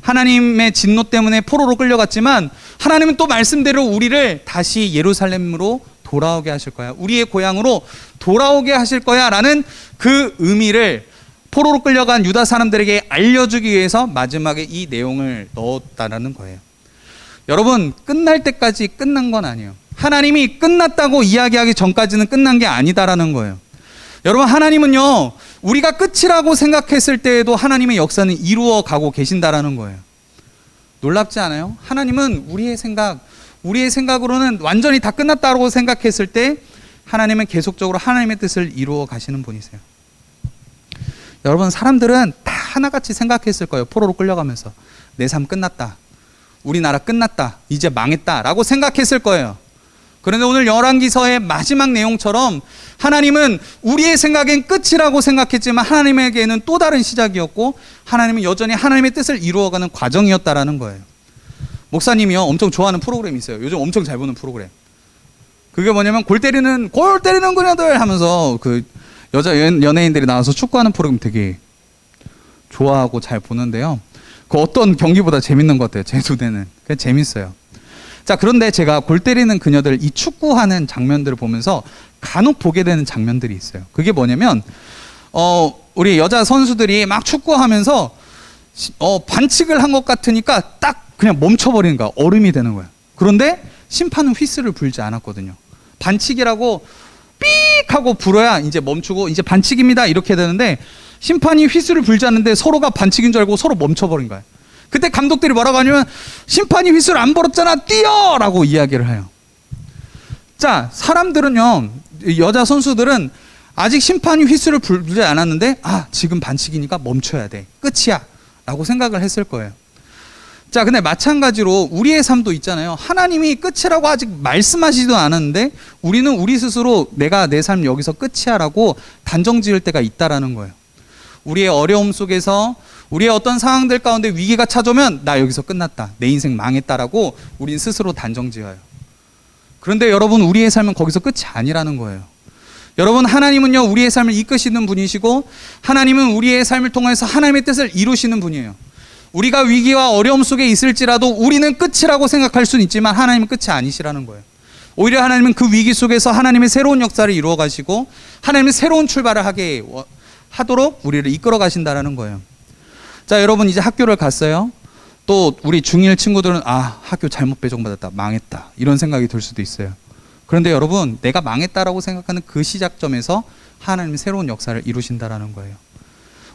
하나님의 진노 때문에 포로로 끌려갔지만 하나님은 또 말씀대로 우리를 다시 예루살렘으로 돌아오게 하실 거야. 우리의 고향으로 돌아오게 하실 거야 라는 그 의미를 포로로 끌려간 유다 사람들에게 알려주기 위해서 마지막에 이 내용을 넣었다라는 거예요. 여러분, 끝날 때까지 끝난 건 아니에요. 하나님이 끝났다고 이야기하기 전까지는 끝난 게 아니다라는 거예요. 여러분, 하나님은요, 우리가 끝이라고 생각했을 때에도 하나님의 역사는 이루어 가고 계신다라는 거예요. 놀랍지 않아요? 하나님은 우리의 생각으로는 완전히 다 끝났다고 생각했을 때 하나님은 계속적으로 하나님의 뜻을 이루어 가시는 분이세요. 여러분, 사람들은 다 하나같이 생각했을 거예요. 포로로 끌려가면서 내 삶 끝났다, 우리나라 끝났다, 이제 망했다 라고 생각했을 거예요. 그런데 오늘 열왕기서의 마지막 내용처럼 하나님은 우리의 생각엔 끝이라고 생각했지만 하나님에게는 또 다른 시작이었고 하나님은 여전히 하나님의 뜻을 이루어가는 과정이었다라는 거예요. 목사님이요, 엄청 좋아하는 프로그램이 있어요. 요즘 엄청 잘 보는 프로그램. 그게 뭐냐면 골 때리는 그녀들 하면서 그 여자 연예인들이 나와서 축구하는 프로그램 되게 좋아하고 잘 보는데요. 그 어떤 경기보다 재밌는 것 같아요. 제 눈에는. 그냥 재밌어요. 자, 그런데 제가 골 때리는 그녀들 이 축구하는 장면들을 보면서 간혹 보게 되는 장면들이 있어요. 그게 뭐냐면 우리 여자 선수들이 막 축구하면서 반칙을 한 것 같으니까 딱 그냥 멈춰버리는 거야. 얼음이 되는 거야. 그런데 심판은 휘슬을 불지 않았거든요. 반칙이라고 삑 하고 불어야 이제 멈추고 이제 반칙입니다 이렇게 되는데 심판이 휘슬을 불지 않는데 서로가 반칙인 줄 알고 서로 멈춰버린 거예요. 그때 감독들이 뭐라고 하냐면 심판이 휘슬 안 불었잖아, 뛰어! 라고 이야기를 해요. 자, 사람들은요, 여자 선수들은 아직 심판이 휘슬을 불지 않았는데 지금 반칙이니까 멈춰야 돼, 끝이야 라고 생각을 했을 거예요. 자, 근데 마찬가지로 우리의 삶도 있잖아요. 하나님이 끝이라고 아직 말씀하시지도 않았는데 우리는 우리 스스로 내가 내 삶 여기서 끝이야 라고 단정 지을 때가 있다라는 거예요. 우리의 어려움 속에서 우리의 어떤 상황들 가운데 위기가 찾아오면 나 여기서 끝났다, 내 인생 망했다라고 우린 스스로 단정 지어요. 그런데 여러분, 우리의 삶은 거기서 끝이 아니라는 거예요. 여러분, 하나님은요, 우리의 삶을 이끄시는 분이시고 하나님은 우리의 삶을 통해서 하나님의 뜻을 이루시는 분이에요. 우리가 위기와 어려움 속에 있을지라도 우리는 끝이라고 생각할 수는 있지만 하나님은 끝이 아니시라는 거예요. 오히려 하나님은 그 위기 속에서 하나님의 새로운 역사를 이루어 가시고 하나님의 새로운 출발을 하도록 우리를 이끌어 가신다라는 거예요. 자, 여러분, 이제 학교를 갔어요. 또 우리 중1 친구들은 학교 잘못 배정받았다, 망했다 이런 생각이 들 수도 있어요. 그런데 여러분, 내가 망했다라고 생각하는 그 시작점에서 하나님의 새로운 역사를 이루신다라는 거예요.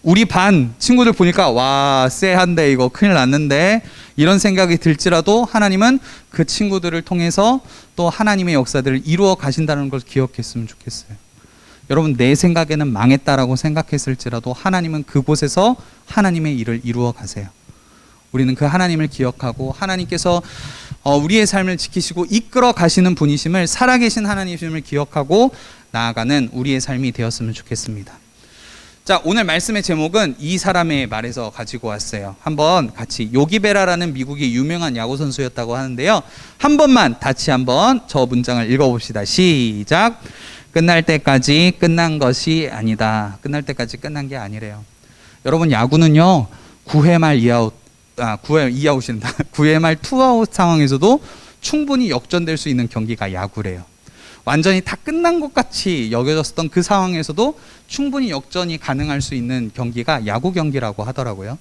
우리 반 친구들 보니까 와, 쎄한데 이거 큰일 났는데 이런 생각이 들지라도 하나님은 그 친구들을 통해서 또 하나님의 역사들을 이루어 가신다는 걸 기억했으면 좋겠어요. 여러분, 내 생각에는 망했다라고 생각했을지라도 하나님은 그곳에서 하나님의 일을 이루어 가세요. 우리는 그 하나님을 기억하고 하나님께서 우리의 삶을 지키시고 이끌어 가시는 분이심을, 살아계신 하나님이심을 기억하고 나아가는 우리의 삶이 되었으면 좋겠습니다. 자, 오늘 말씀의 제목은 이 사람의 말에서 가지고 왔어요. 한번 같이, 요기베라라는 미국의 유명한 야구 선수였다고 하는데요. 한 번만 같이 한번 저 문장을 읽어봅시다. 시작. 끝날 때까지 끝난 것이 아니다. 끝날 때까지 끝난 게 아니래요. 여러분, 야구는요, 9회 말 2아웃입니다. 9회 말 2아웃 상황에서도 충분히 역전될 수 있는 경기가 야구래요. 완전히 다 끝난 것 같이 여겨졌던 그 상황에서도 충분히 역전이 가능할 수 있는 경기가 야구 경기라고 하더라고요.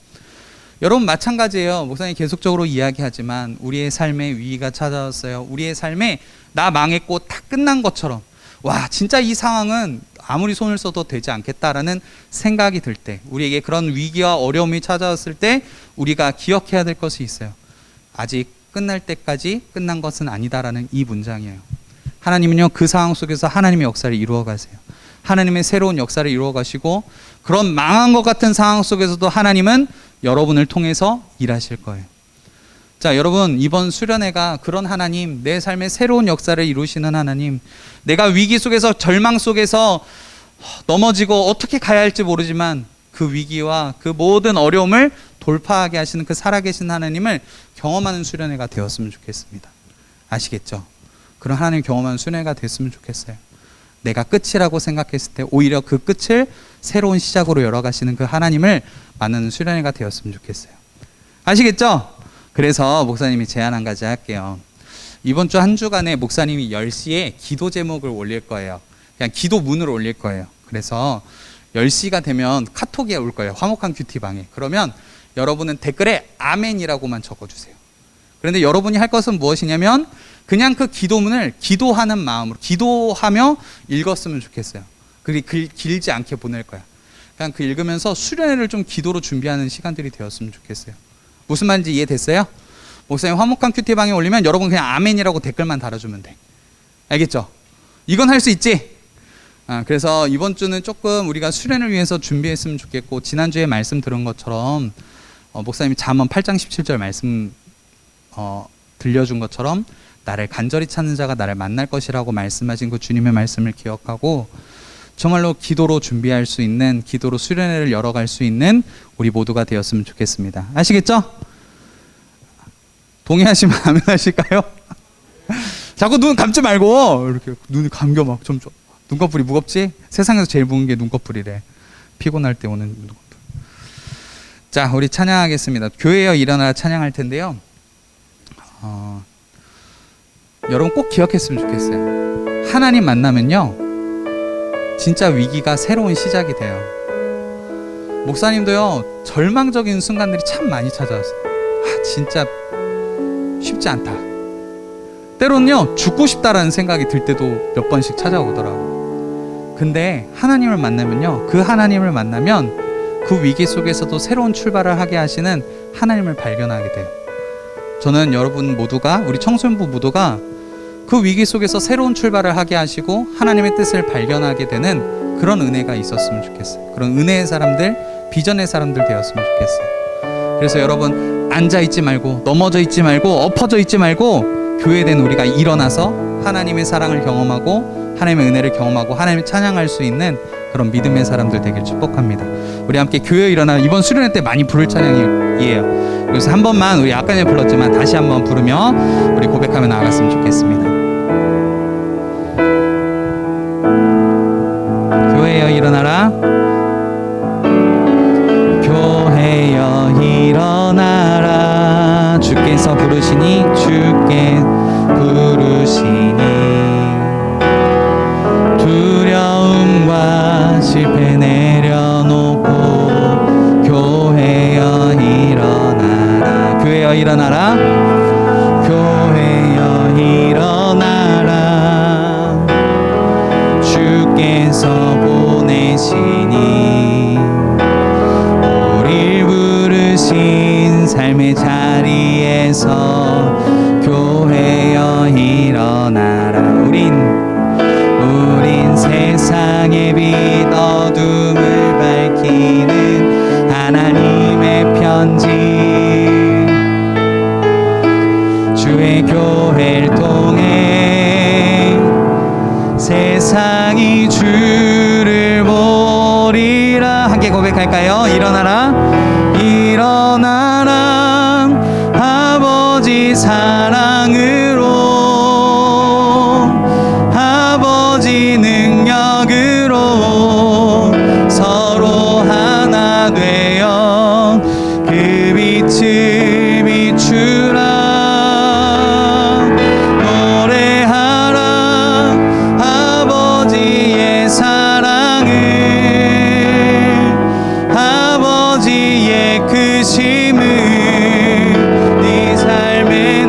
여러분, 마찬가지예요. 목사님이 계속적으로 이야기하지만 우리의 삶에 위기가 찾아왔어요. 우리의 삶에 나 망했고 다 끝난 것처럼, 와, 진짜 이 상황은 아무리 손을 써도 되지 않겠다라는 생각이 들 때, 우리에게 그런 위기와 어려움이 찾아왔을 때 우리가 기억해야 될 것이 있어요. 아직 끝날 때까지 끝난 것은 아니다라는 이 문장이에요. 하나님은요, 그 상황 속에서 하나님의 역사를 이루어 가세요. 하나님의 새로운 역사를 이루어 가시고 그런 망한 것 같은 상황 속에서도 하나님은 여러분을 통해서 일하실 거예요. 자, 여러분, 이번 수련회가 그런 하나님, 내 삶의 새로운 역사를 이루시는 하나님, 내가 위기 속에서, 절망 속에서 넘어지고 어떻게 가야 할지 모르지만 그 위기와 그 모든 어려움을 돌파하게 하시는 그 살아계신 하나님을 경험하는 수련회가 되었으면 좋겠습니다. 아시겠죠? 그런 하나님 경험하는 수련회가 됐으면 좋겠어요. 내가 끝이라고 생각했을 때 오히려 그 끝을 새로운 시작으로 열어가시는 그 하나님을 만나는 수련회가 되었으면 좋겠어요. 아시겠죠? 그래서 목사님이 제안 한 가지 할게요. 이번 주 한 주간에 목사님이 10시에 기도 제목을 올릴 거예요. 그냥 기도문을 올릴 거예요. 그래서 10시가 되면 카톡이 올 거예요. 화목한 큐티방에. 그러면 여러분은 댓글에 아멘이라고만 적어주세요. 그런데 여러분이 할 것은 무엇이냐면 그냥 그 기도문을 기도하는 마음으로 기도하며 읽었으면 좋겠어요. 그리고 길지 않게 보낼 거야. 그냥 그 읽으면서 수련회를 좀 기도로 준비하는 시간들이 되었으면 좋겠어요. 무슨 말인지 이해됐어요? 목사님 화목한 큐티방에 올리면 여러분 그냥 아멘이라고 댓글만 달아주면 돼. 알겠죠? 이건 할 수 있지? 그래서 이번 주는 조금 우리가 수련을 위해서 준비했으면 좋겠고, 지난주에 말씀 들은 것처럼 목사님이 잠언 8장 17절 말씀 들려준 것처럼 나를 간절히 찾는 자가 나를 만날 것이라고 말씀하신 그 주님의 말씀을 기억하고 정말로 기도로 준비할 수 있는, 기도로 수련회를 열어갈 수 있는 우리 모두가 되었으면 좋겠습니다. 아시겠죠? 동의하시면 아멘 하실까요? 자꾸 눈 감지 말고 이렇게 눈이 감겨 막 점점. 눈꺼풀이 무겁지? 세상에서 제일 무거운 게 눈꺼풀이래. 피곤할 때 오는 눈꺼풀. 자, 우리 찬양하겠습니다. 교회여 일어나 찬양할 텐데요. 여러분 꼭 기억했으면 좋겠어요. 하나님 만나면요, 진짜 위기가 새로운 시작이 돼요. 목사님도요, 절망적인 순간들이 참 많이 찾아왔어요. 진짜 쉽지 않다. 때로는요, 죽고 싶다라는 생각이 들 때도 몇 번씩 찾아오더라고요. 근데 하나님을 만나면요, 그 하나님을 만나면 그 위기 속에서도 새로운 출발을 하게 하시는 하나님을 발견하게 돼요. 저는 여러분 모두가, 우리 청소년부 모두가 그 위기 속에서 새로운 출발을 하게 하시고 하나님의 뜻을 발견하게 되는 그런 은혜가 있었으면 좋겠어요. 그런 은혜의 사람들, 비전의 사람들 되었으면 좋겠어요. 그래서 여러분 앉아있지 말고, 넘어져 있지 말고, 엎어져 있지 말고, 교회된 우리가 일어나서 하나님의 사랑을 경험하고 하나님의 은혜를 경험하고 하나님을 찬양할 수 있는 그런 믿음의 사람들 되길 축복합니다. 우리 함께 교회 일어나, 이번 수련회 때 많이 부를 찬양이에요. 그래서 한 번만, 우리 아까 전에 불렀지만 다시 한번 부르며 우리 고백하며 나아갔으면 좋겠습니다. 교회여 일어나라, 교회여 일어나라, 주께서 부르시니, 주께 부르시니, 두려움과 실패 내려놓고 교회여 일어나라, 교회여 일어나라, 교회여 일어나라, 주께서 보내시니 우릴 부르신 삶의 자리에서 교회여 일어나라. 우린 세상의 빛, 어둠을 밝히는 하나님의 편지, 주의 교회를 통해 세상이 주를 보리라. 함께 고백할까요? 일어나라, 일어나라, 아버지 사랑으로, 아버지 능력으로 서로 하나 되어 그 빛을 비추라. 노래하라 아버지의 사랑을, 아버지의 크심을 네 삶에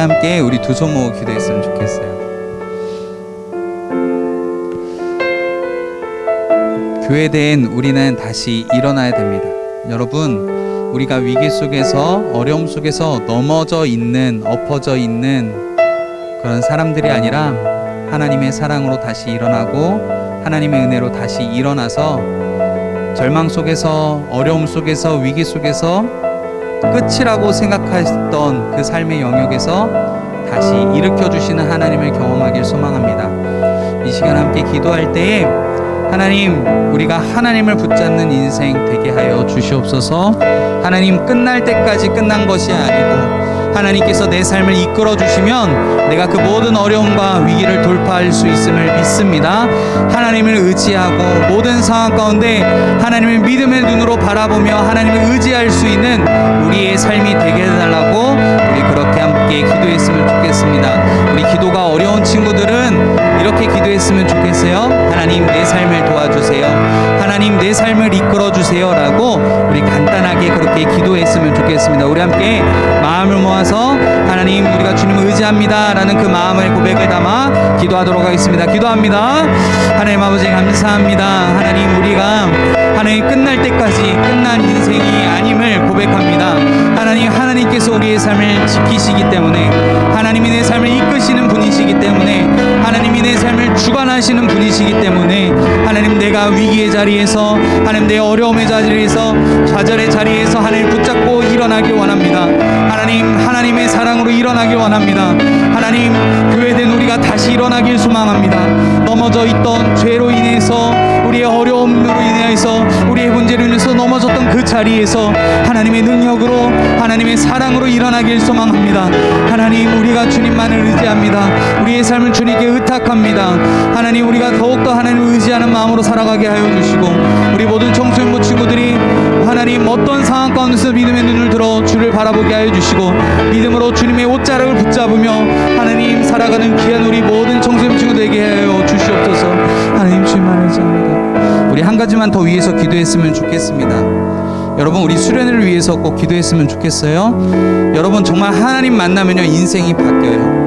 함께 우리 두 손 모으고 기도했으면 좋겠어요. 교회된 우리는 다시 일어나야 됩니다. 여러분, 우리가 위기 속에서, 어려움 속에서 넘어져 있는, 엎어져 있는 그런 사람들이 아니라 하나님의 사랑으로 다시 일어나고 하나님의 은혜로 다시 일어나서 절망 속에서, 어려움 속에서, 위기 속에서 끝이라고 생각했던 그 삶의 영역에서 다시 일으켜 주시는 하나님을 경험하길 소망합니다. 이 시간 함께 기도할 때에 하나님, 우리가 하나님을 붙잡는 인생 되게 하여 주시옵소서. 하나님, 끝날 때까지 끝난 것이 아니고 하나님께서 내 삶을 이끌어 주시면 내가 그 모든 어려움과 위기를 돌파할 수 있음을 믿습니다. 하나님을 의지하고 모든 상황 가운데 하나님을 믿음의 눈으로 바라보며 하나님을 의지할 수 있는 우리의 삶이 되게 해달라고 우리 그렇게 함께 기도했으면 좋겠습니다. 우리 기도가 어려운 친구들은 이렇게 기도했으면 좋겠어요. 하나님, 내 삶을 도와주세요. 하나님, 내 삶을 이끌어 주세요 라고 우리 간단하게 그렇게 기도했으면 좋겠습니다. 우리 함께 마음을 모아서 하나님, 우리가 주님을 의지합니다 라는 그 마음의 고백을 담아 기도하도록 하겠습니다. 기도합니다. 하나님 아버지, 감사합니다. 하나님, 우리가 하나님 끝날 때까지 끝난 인생이 아님을 고백합니다. 하나님, 하나님께서 우리의 삶을 지키시기 때문에, 하나님이 내 삶을 이끄시는 분이시기 때문에, 하나님이 내 삶을 주관하시는 분이시기 때문에, 하나님, 내가 위기의 자리에서, 하나님, 내 어려움의 자리에서, 좌절의 자리에서 하나님 붙잡고 일어나길 원합니다. 하나님, 하나님의 사랑으로 일어나길 원합니다. 하나님, 교회된 우리가 다시 일어나길 소망합니다. 넘어져 있던 죄로 인해서, 우리의 어려움으로 인해서, 우리의 문제로 인해서 넘어졌던 그 자리에서 하나님의 능력으로, 하나님의 사랑으로 일어나길 소망합니다. 하나님, 우리가 주님만을 의지합니다. 우리의 삶을 주님께 의탁합니다. 하나님, 우리가 더욱더 하나님을 의지하는 마음으로 살아가게 하여 주시고, 우리 모든 청소년부 친구들이 하나님 어떤 상황 가운데서 믿음의 눈을 들어 주를 바라보게 하여 주시고, 믿음으로 주님의 옷자락을 붙잡으며 하나님 살아가는 귀한 우리 모든 청소년 친구들에게 하여 주시옵소서. 하나님, 주님만을 의지합니다. 우리 한 가지만 더 위해서 기도했으면 좋겠습니다. 여러분, 우리 수련회를 위해서 꼭 기도했으면 좋겠어요. 여러분, 정말 하나님 만나면요 인생이 바뀌어요.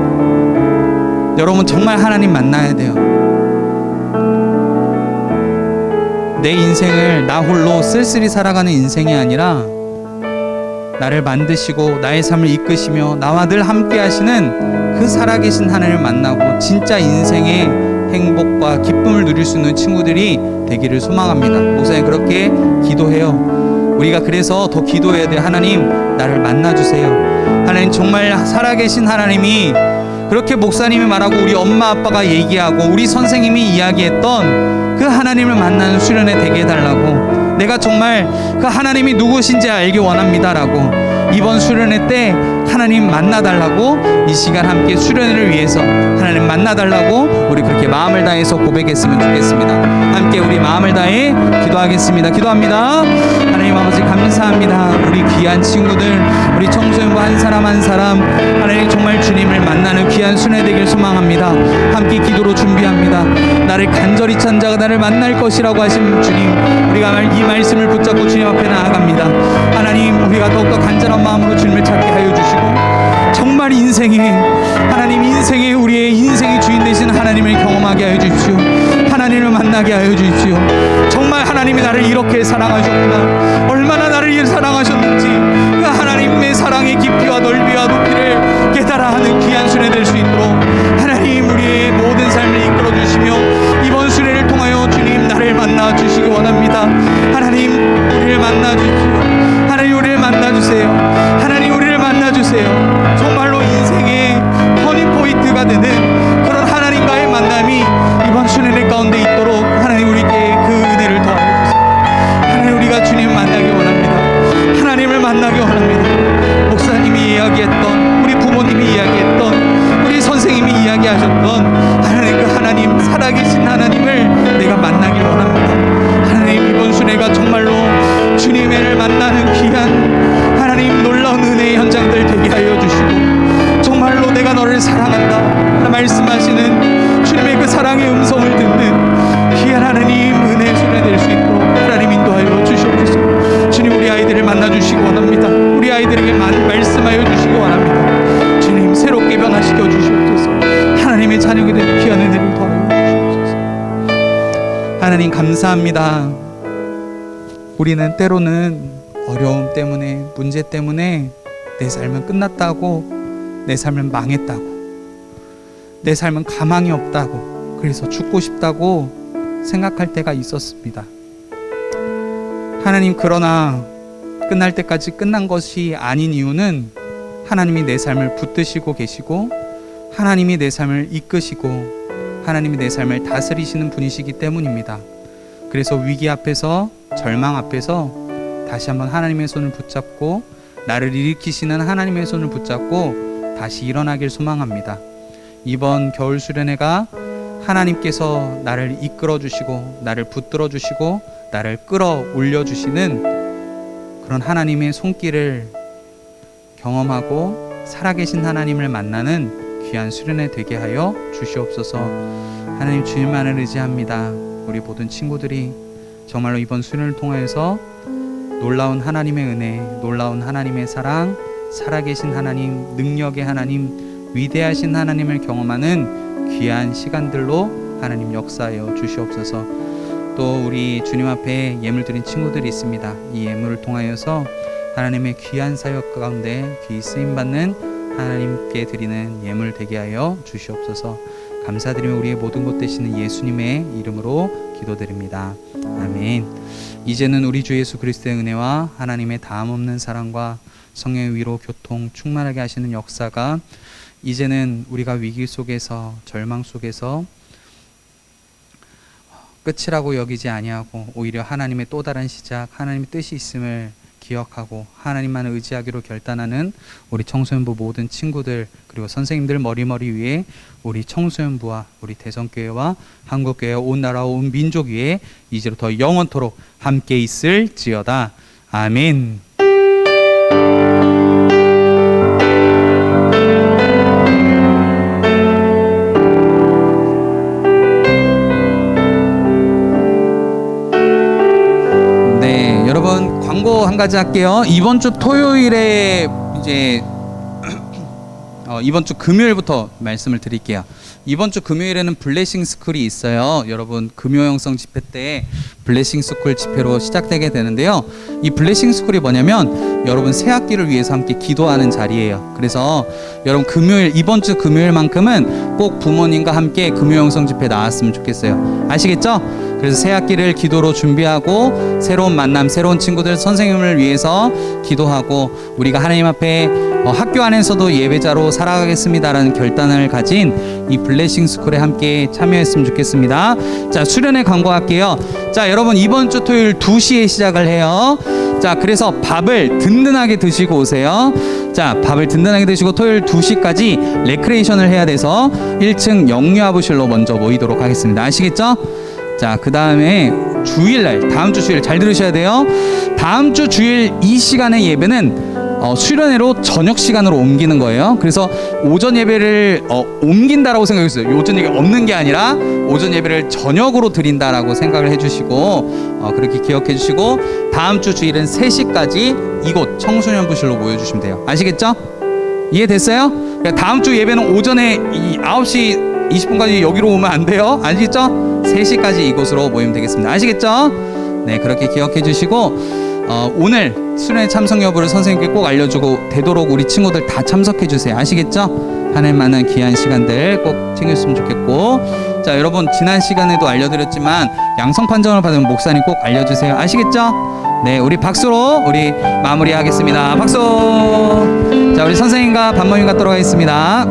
여러분, 정말 하나님 만나야 돼요. 내 인생을 나 홀로 쓸쓸히 살아가는 인생이 아니라 나를 만드시고 나의 삶을 이끄시며 나와 늘 함께 하시는 그 살아계신 하나님을 만나고 진짜 인생의 행복과 기쁨을 누릴 수 있는 친구들이 되기를 소망합니다. 목사님, 그렇게 기도해요. 우리가 그래서 더 기도해야 돼요. 하나님, 나를 만나주세요. 하나님, 정말 살아계신 하나님이 그렇게 목사님이 말하고 우리 엄마 아빠가 얘기하고 우리 선생님이 이야기했던 그 하나님을 만나는 수련회 되게 해달라고, 내가 정말 그 하나님이 누구신지 알기 원합니다라고 이번 수련회 때 하나님 만나달라고, 이 시간 함께 수련회를 위해서 하나님 만나달라고 우리 그렇게 마음을 다해서 고백했으면 좋겠습니다. 함께 우리 마음을 다해 기도하겠습니다. 기도합니다. 하나님 아버지, 감사합니다. 우리 귀한 친구들, 우리 청소년부 한 사람 한 사람 하나님 정말 주님을 만나는 귀한 수련회 되길 소망합니다. 함께 기도로 준비합니다. 나를 간절히 찬 자가 나를 만날 것이라고 하신 주님, 우리가 이 말씀을 붙잡고 주님 앞에 나아갑니다. 하나님, 우리가 더욱더 간절한 마음으로 주님을 찾게 하여 주시고, 정말 인생에 하나님, 인생에 우리의 인생의 주인 되신 하나님을 경험하게 하여 주십시오. 하나님을 만나게 하여 주십시오. 정말 하나님이 나를 이렇게 사랑하셨구나, 얼마나 나를 사랑하셨는지 그 하나님의 사랑의 깊이와 넓이와 높이를 깨달아 하는 귀한 수련회 될 수 있도록 하나님, 우리의 모든 삶을 이끌어 주시며 이번 수련회를 통하여 주님 나를 만나 주시기 원합니다. 하나님, 우리를 만나 주십시오. 하나님, 우리를 만나 주세요. 하나님, 우리를 만나 주세요. 정말로 인생의 터닝 포인트가 되는 그런 하나님과의 만남이 이번 수련회 가운데 있도록 하나님, 우리에게 그 은혜를 더하여 주세요. 하나님, 우리가 주님을 만나기 원합니다. 하나님을 만나기 원합니다. 목사님이 이야기했던, 우리 부모님이 이야기했던, 우리 선생님이 이야기하셨던 하나님, 그 하나님, 살아계신 하나님을 내가 만나길 원합니다. 하나님, 이번 수련회가 정말로 주님을 만나는 귀한 하나님 놀라운 은혜의 현장들 되게 하여 주시고, 정말로 내가 너를 사랑한다 말씀하시는 주님의 그 사랑의 음성을 듣는 귀한 하나님 은혜의 수련회 될 수 있도록 하나님 인도하여 주시옵소서. 주님, 우리 아이들을 만나 주시기 원합니다. 우리 아이들에게 말씀하여 주시기 원합니다. 주님, 새롭게 하나님 감사합니다. 우리는 때로는 어려움 때문에, 문제 때문에 내 삶은 끝났다고, 내 삶은 망했다고, 내 삶은 가망이 없다고, 그래서 죽고 싶다고 생각할 때가 있었습니다. 하나님, 그러나 끝날 때까지 끝난 것이 아닌 이유는 하나님이 내 삶을 붙드시고 계시고, 하나님이 내 삶을 이끄시고, 하나님이 내 삶을 다스리시는 분이시기 때문입니다. 그래서 위기 앞에서, 절망 앞에서 다시 한번 하나님의 손을 붙잡고, 나를 일으키시는 하나님의 손을 붙잡고 다시 일어나길 소망합니다. 이번 겨울 수련회가 하나님께서 나를 이끌어 주시고, 나를 붙들어 주시고, 나를 끌어올려 주시는 그런 하나님의 손길을 경험하고 살아계신 하나님을 만나는 귀한 수련회 되게 하여 주시옵소서. 하나님, 주님만을 의지합니다. 우리 모든 친구들이 정말로 이번 수련을 통하여서 놀라운 하나님의 은혜, 놀라운 하나님의 사랑, 살아계신 하나님, 능력의 하나님, 위대하신 하나님을 경험하는 귀한 시간들로 하나님 역사하여 주시옵소서. 또 우리 주님 앞에 예물 드린 친구들이 있습니다. 이 예물을 통하여서 하나님의 귀한 사역 가운데 귀 쓰임받는 하나님께 드리는 예물 되게 하여 주시옵소서. 감사드리며 우리의 모든 것 되시는 예수님의 이름으로 기도드립니다. 아멘. 이제는 우리 주 예수 그리스도의 은혜와 하나님의 다함없는 사랑과 성령의 위로 교통 충만하게 하시는 역사가 이제는 우리가 위기 속에서, 절망 속에서 끝이라고 여기지 아니하고 오히려 하나님의 또 다른 시작, 하나님의 뜻이 있음을 기억하고 하나님만을 의지하기로 결단하는 우리 청소년부 모든 친구들, 그리고 선생님들 머리머리 위에 우리 청소년부와 우리 대성교회와 한국교회와 온 나라와 온 민족 위에 이제부터 영원토록 함께 있을지어다. 아멘. 네, 여러분 광고 한 가지 할게요. 이번 주 토요일에 이제 이번 주 금요일부터 말씀을 드릴게요. 이번 주 금요일에는 블레싱 스쿨이 있어요. 여러분 금요 영성 집회 때 블레싱 스쿨 집회로 시작되게 되는데요. 이 블레싱 스쿨이 뭐냐면 여러분 새 학기를 위해서 함께 기도하는 자리예요. 그래서 여러분 금요일, 이번 주 금요일만큼은 꼭 부모님과 함께 금요 영성 집회 나왔으면 좋겠어요. 아시겠죠? 그래서 새 학기를 기도로 준비하고 새로운 만남, 새로운 친구들, 선생님을 위해서 기도하고 우리가 하나님 앞에 학교 안에서도 예배자로 살아가겠습니다라는 결단을 가진 이 블레싱 스쿨에 함께 참여했으면 좋겠습니다. 자, 수련회 광고할게요. 자, 여러분 이번 주 토요일 2시에 시작을 해요. 자, 그래서 밥을 든든하게 드시고 오세요. 자, 밥을 든든하게 드시고 토요일 2시까지 레크레이션을 해야 돼서 1층 영유아부실로 먼저 모이도록 하겠습니다. 아시겠죠? 자, 그 다음에 주일날, 다음 주 주일 잘 들으셔야 돼요. 다음 주 주일 이 시간의 예배는 수련회로 저녁 시간으로 옮기는 거예요. 그래서 오전 예배를 옮긴다라고 생각했어요. 오전 예배 없는 게 아니라 오전 예배를 저녁으로 드린다라고 생각을 해주시고 그렇게 기억해 주시고 다음 주 주일은 3시까지 이곳 청소년부실로 모여주시면 돼요. 아시겠죠? 이해됐어요? 그러니까 다음 주 예배는 오전에 9시 20분까지 여기로 오면 안 돼요. 아시겠죠? 3시까지 이곳으로 모이면 되겠습니다. 아시겠죠? 네, 그렇게 기억해 주시고 오늘 수련회 참석 여부를 선생님께 꼭 알려주고 되도록 우리 친구들 다 참석해 주세요. 아시겠죠? 하늘 많은 귀한 시간들 꼭 챙겼으면 좋겠고, 자, 여러분 지난 시간에도 알려드렸지만 양성 판정을 받은 목사님 꼭 알려주세요. 아시겠죠? 네, 우리 박수로 우리 마무리하겠습니다. 박수. 자, 우리 선생님과 반모님 갖도록 하겠습니다.